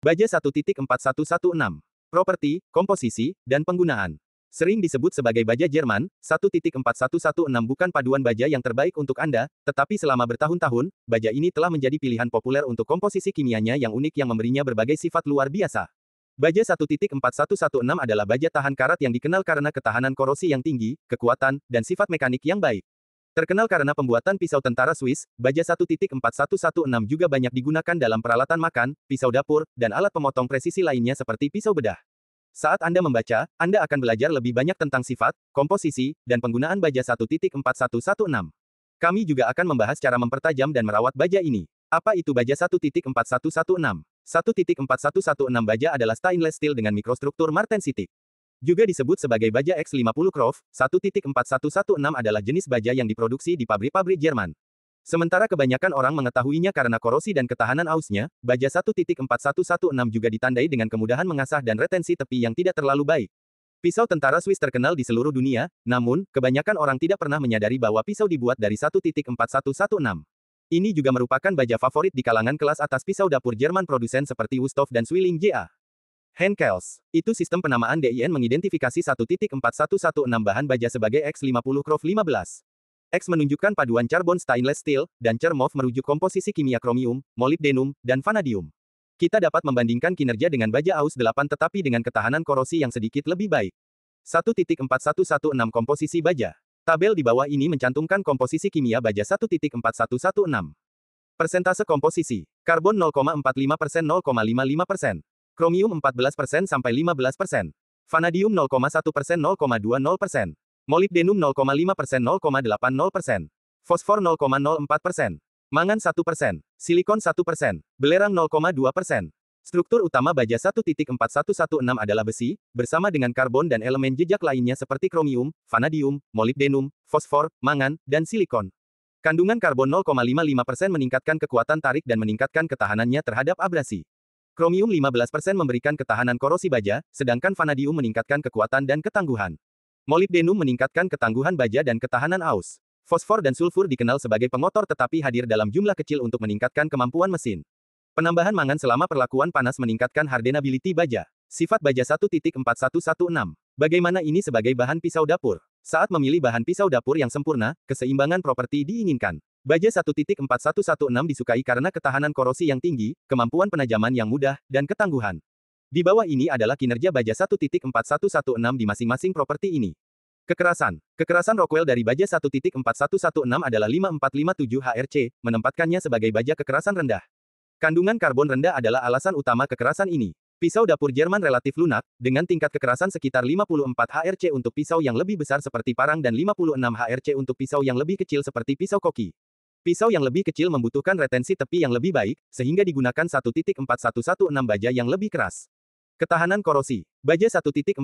Baja 1.4116. Properti, komposisi, dan penggunaan. Sering disebut sebagai baja Jerman, 1.4116 bukan paduan baja yang terbaik untuk Anda, tetapi selama bertahun-tahun, baja ini telah menjadi pilihan populer untuk komposisi kimianya yang unik yang memberinya berbagai sifat luar biasa. Baja 1.4116 adalah baja tahan karat yang dikenal karena ketahanan korosi yang tinggi, kekuatan, dan sifat mekanik yang baik. Terkenal karena pembuatan pisau tentara Swiss, baja 1.4116 juga banyak digunakan dalam peralatan makan, pisau dapur, dan alat pemotong presisi lainnya seperti pisau bedah. Saat Anda membaca, Anda akan belajar lebih banyak tentang sifat, komposisi, dan penggunaan baja 1.4116. Kami juga akan membahas cara mempertajam dan merawat baja ini. Apa itu baja 1.4116? 1.4116 baja adalah stainless steel dengan mikrostruktur martensitik. Juga disebut sebagai baja X50 Kroff, 1.4116 adalah jenis baja yang diproduksi di pabrik-pabrik Jerman. Sementara kebanyakan orang mengetahuinya karena korosi dan ketahanan ausnya, baja 1.4116 juga ditandai dengan kemudahan mengasah dan retensi tepi yang tidak terlalu baik. Pisau tentara Swiss terkenal di seluruh dunia, namun, kebanyakan orang tidak pernah menyadari bahwa pisau dibuat dari 1.4116. Ini juga merupakan baja favorit di kalangan kelas atas pisau dapur Jerman produsen seperti Wusthof dan Zwilling JA. Henkels. Itu sistem penamaan DIN mengidentifikasi 1.4116 bahan baja sebagai X50 Kroff 15. X menunjukkan paduan karbon stainless steel, dan Chermov merujuk komposisi kimia kromium, molybdenum, dan vanadium. Kita dapat membandingkan kinerja dengan baja AUS 8 tetapi dengan ketahanan korosi yang sedikit lebih baik. 1.4116 komposisi baja. Tabel di bawah ini mencantumkan komposisi kimia baja 1.4116. Persentase komposisi. Karbon 0,45% 0,55%. Kromium 14% sampai 15%. Vanadium 0,1% 0,20%. Molybdenum 0,5% 0,80%. Fosfor 0,04%. Mangan 1%. Silikon 1%. Belerang 0,2%. Struktur utama baja 1.4116 adalah besi, bersama dengan karbon dan elemen jejak lainnya seperti kromium, vanadium, molybdenum, fosfor, mangan, dan silikon. Kandungan karbon 0,55% meningkatkan kekuatan tarik dan meningkatkan ketahanannya terhadap abrasi. Kromium 15% memberikan ketahanan korosi baja, sedangkan vanadium meningkatkan kekuatan dan ketangguhan. Molybdenum meningkatkan ketangguhan baja dan ketahanan aus. Fosfor dan sulfur dikenal sebagai pengotor tetapi hadir dalam jumlah kecil untuk meningkatkan kemampuan mesin. Penambahan mangan selama perlakuan panas meningkatkan hardenability baja. Sifat baja 1.4116. Bagaimana ini sebagai bahan pisau dapur? Saat memilih bahan pisau dapur yang sempurna, keseimbangan properti diinginkan. Baja 1.4116 disukai karena ketahanan korosi yang tinggi, kemampuan penajaman yang mudah, dan ketangguhan. Di bawah ini adalah kinerja baja 1.4116 di masing-masing properti ini. Kekerasan. Kekerasan Rockwell dari baja 1.4116 adalah 5457 HRC, menempatkannya sebagai baja kekerasan rendah. Kandungan karbon rendah adalah alasan utama kekerasan ini. Pisau dapur Jerman relatif lunak, dengan tingkat kekerasan sekitar 54 HRC untuk pisau yang lebih besar seperti parang dan 56 HRC untuk pisau yang lebih kecil seperti pisau koki. Pisau yang lebih kecil membutuhkan retensi tepi yang lebih baik, sehingga digunakan 1.4116 baja yang lebih keras. Ketahanan korosi. Baja 1.4116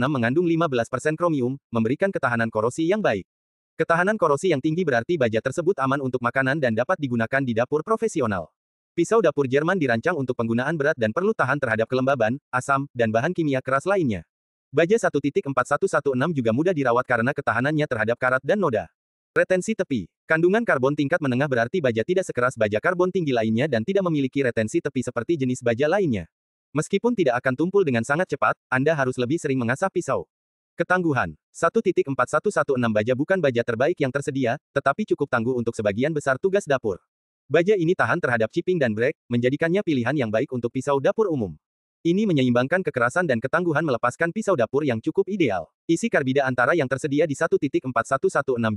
mengandung 15% kromium, memberikan ketahanan korosi yang baik. Ketahanan korosi yang tinggi berarti baja tersebut aman untuk makanan dan dapat digunakan di dapur profesional. Pisau dapur Jerman dirancang untuk penggunaan berat dan perlu tahan terhadap kelembaban, asam, dan bahan kimia keras lainnya. Baja 1.4116 juga mudah dirawat karena ketahanannya terhadap karat dan noda. Retensi tepi. Kandungan karbon tingkat menengah berarti baja tidak sekeras baja karbon tinggi lainnya dan tidak memiliki retensi tepi seperti jenis baja lainnya. Meskipun tidak akan tumpul dengan sangat cepat, Anda harus lebih sering mengasah pisau. Ketangguhan. 1.4116 baja bukan baja terbaik yang tersedia, tetapi cukup tangguh untuk sebagian besar tugas dapur. Baja ini tahan terhadap chipping dan break, menjadikannya pilihan yang baik untuk pisau dapur umum. Ini menyeimbangkan kekerasan dan ketangguhan melepaskan pisau dapur yang cukup ideal. Isi karbida antara yang tersedia di 1.4116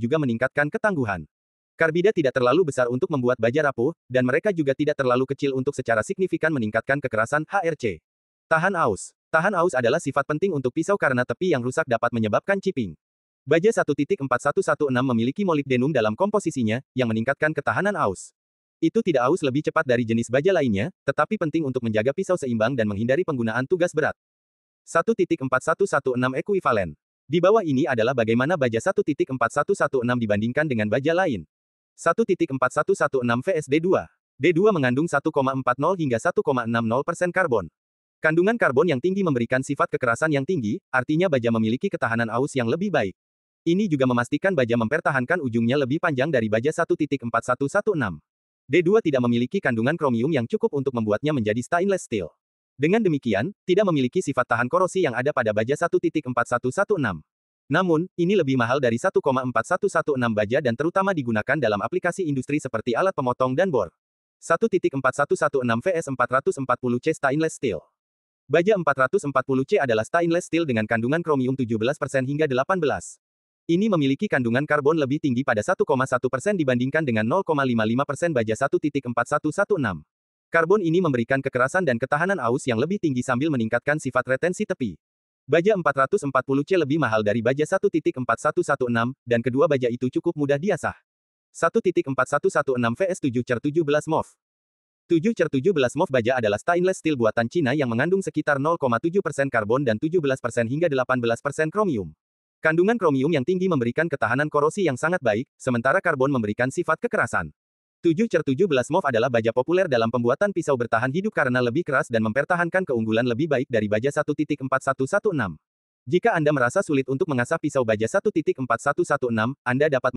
juga meningkatkan ketangguhan. Karbida tidak terlalu besar untuk membuat baja rapuh, dan mereka juga tidak terlalu kecil untuk secara signifikan meningkatkan kekerasan HRC. Tahan aus. Tahan aus adalah sifat penting untuk pisau karena tepi yang rusak dapat menyebabkan chipping. Baja 1.4116 memiliki molybdenum dalam komposisinya, yang meningkatkan ketahanan aus. Itu tidak aus lebih cepat dari jenis baja lainnya, tetapi penting untuk menjaga pisau seimbang dan menghindari penggunaan tugas berat. 1.4116 ekuivalen. Di bawah ini adalah bagaimana baja 1.4116 dibandingkan dengan baja lain. 1.4116 vs D2. D2 mengandung 1,40 hingga 1,60% karbon. Kandungan karbon yang tinggi memberikan sifat kekerasan yang tinggi, artinya baja memiliki ketahanan aus yang lebih baik. Ini juga memastikan baja mempertahankan ujungnya lebih panjang dari baja 1.4116. D2 tidak memiliki kandungan kromium yang cukup untuk membuatnya menjadi stainless steel. Dengan demikian, tidak memiliki sifat tahan korosi yang ada pada baja 1.4116. Namun, ini lebih mahal dari 1,4116 baja dan terutama digunakan dalam aplikasi industri seperti alat pemotong dan bor. 1.4116 vs 440C stainless steel. Baja 440C adalah stainless steel dengan kandungan kromium 17% hingga 18%. Ini memiliki kandungan karbon lebih tinggi pada 1,1% dibandingkan dengan 0,55% baja 1.4116. Karbon ini memberikan kekerasan dan ketahanan aus yang lebih tinggi sambil meningkatkan sifat retensi tepi. Baja 440C lebih mahal dari baja 1.4116, dan kedua baja itu cukup mudah diasah. 1.4116 vs 7x17 MOV. 7x17 MOV baja adalah stainless steel buatan Cina yang mengandung sekitar 0,7% karbon dan 17% hingga 18% kromium. Kandungan kromium yang tinggi memberikan ketahanan korosi yang sangat baik, sementara karbon memberikan sifat kekerasan. 7x17 MOV adalah baja populer dalam pembuatan pisau bertahan hidup karena lebih keras dan mempertahankan keunggulan lebih baik dari baja 1.4116. Jika Anda merasa sulit untuk mengasah pisau baja 1.4116, Anda dapat